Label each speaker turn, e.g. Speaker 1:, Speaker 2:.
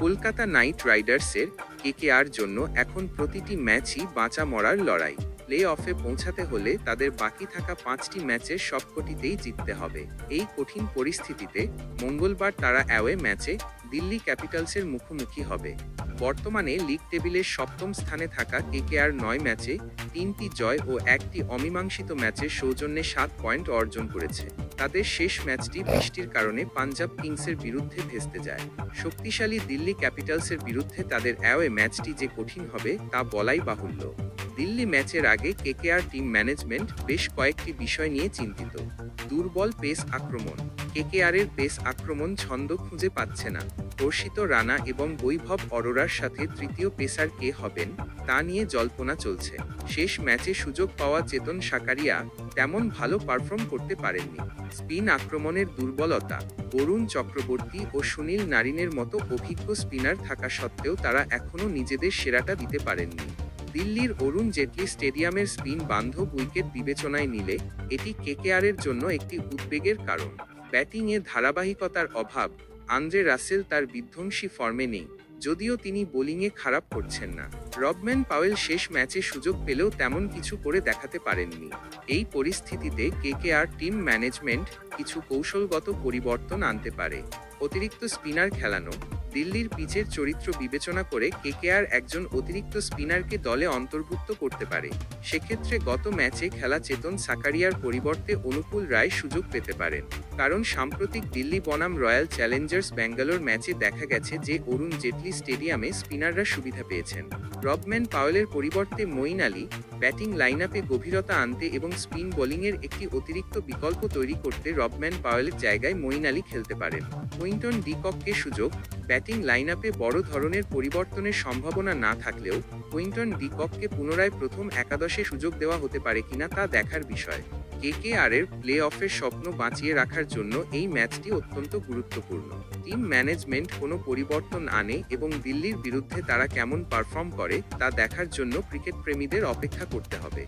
Speaker 1: Kolkata night রাইডার্সের KKR জন্য এখন প্রতিটি ম্যাচই বাঁচা মরার লড়াই। প্লে অফে পৌঁছাতে হলে তাদের বাকি থাকা 5টি ম্যাচের সবকটিতেই জিততে হবে। এই কঠিন পরিস্থিতিতে মঙ্গলবার তারা অ্যাওয়ে ম্যাচে দিল্লি ক্যাপিটালসের মুখোমুখি হবে। বর্তমানে লিগ টেবিলের সপ্তম স্থানে থাকা কেকেআর 9 ম্যাচে 3টি জয় ও 1টি অমীমাংসিত ম্যাচের সৌজন্যে 7 পয়েন্ট অর্জন করেছে। তাদের শেষ ম্যাচটি বৃষ্টির কারণে পাঞ্জাব কিংসের বিরুদ্ধে ভেস্তে যায়। শক্তিশালী দিল্লি ক্যাপিটালসের বিরুদ্ধে তাদের অ্যাওয়ে ম্যাচটি যে কঠিন হবে তা বলাই বাহুল্য। দিল্লি ম্যাচের আগে কেকেআর টিম ম্যানেজমেন্ট বেশ কয়েকটি বিষয় নিয়ে চিন্তিত। দুর্বল পেস আক্রমণ। কেকেআরের পেস আক্রমণ ছন্দ খুঁজে পাচ্ছে না। হর্ষিত রানা এবং বৈভব অরোরার সাথে তৃতীয় পেসার কে হবেন তা নিয়ে জল্পনা চলছে। শেষ ম্যাচে সুযোগ পাওয়া চেতন সাকারিয়া তেমন ভালো পারফর্ম করতে পারেননি। স্পিন আক্রমণের দুর্বলতা। বরুণ চক্রবর্তী ও সুনীল নারিনের মতো অভিজ্ঞ স্পিনার থাকা সত্ত্বেও তারা এখনও নিজেদের সেরাটা দিতে পারেননি। দিল্লির অরুণ জেটলি স্টেডিয়ামের স্পিন বান্ধব উইকেট বিবেচনায় নিলে এটি কেকেআরের জন্য একটি উদ্বেগের কারণ। ব্যাটিংয়ে ধারাবাহিকতার অভাব। আন্দ্রে রাসেল তার বিধ্বংসী ফর্মে নেই, যদিও তিনি বোলিংয়ে খারাপ করছেন না। রবম্যান পাওয়েল শেষ ম্যাচে সুযোগ পেলেও তেমন কিছু করে দেখাতে পারেননি। এই পরিস্থিতিতে কেকেআর টিম ম্যানেজমেন্ট কিছু কৌশলগত পরিবর্তন আনতে পারে। অতিরিক্ত স্পিনার খেলানো। দিল্লির পিচের চরিত্র বিবেচনা করে কেকেআর একজন অতিরিক্ত স্পিনারকে দলে অন্তর্ভুক্ত করতে পারে। সেক্ষেত্রে গত ম্যাচে খেলা চেতন সাকারিয়ার পরিবর্তে অনুকূল রায় সুযোগ পেতে পারেন, কারণ সাম্প্রতিক দিল্লি বনাম রয়্যাল চ্যালেঞ্জার্স ব্যাঙ্গালোর ম্যাচে দেখা গেছে যে অরুণ জেটলি স্টেডিয়ামে স্পিনাররা সুবিধা পেয়েছেন। রবম্যান পাওয়েলের পরিবর্তে মঈন আলী ব্যাটিং লাইনআপে গভীরতা আনতে এবং স্পিন বোলিংয়ের একটি অতিরিক্ত বিকল্প তৈরি করতে রবম্যান পাওয়েলের জায়গায় মঈন আলী খেলতে পারেন। কুইন্টন ডি কককে সুযোগ। ব্যাটিং লাইনআপে বড় ধরনের পরিবর্তনের সম্ভাবনা না থাকলেও কুইন্টন ডি কককে পুনরায় প্রথম একাদশে সুযোগ দেওয়া হতে পারে কিনা তা দেখার বিষয়। কেকেআরের প্লে অফের স্বপ্ন বাঁচিয়ে রাখার জন্য এই ম্যাচটি অত্যন্ত গুরুত্বপূর্ণ। টিম ম্যানেজমেন্ট কোনো পরিবর্তন আনে এবং দিল্লির বিরুদ্ধে তারা কেমন পারফর্ম করে তা দেখার জন্য ক্রিকেট প্রেমীদের অপেক্ষা করতে হবে।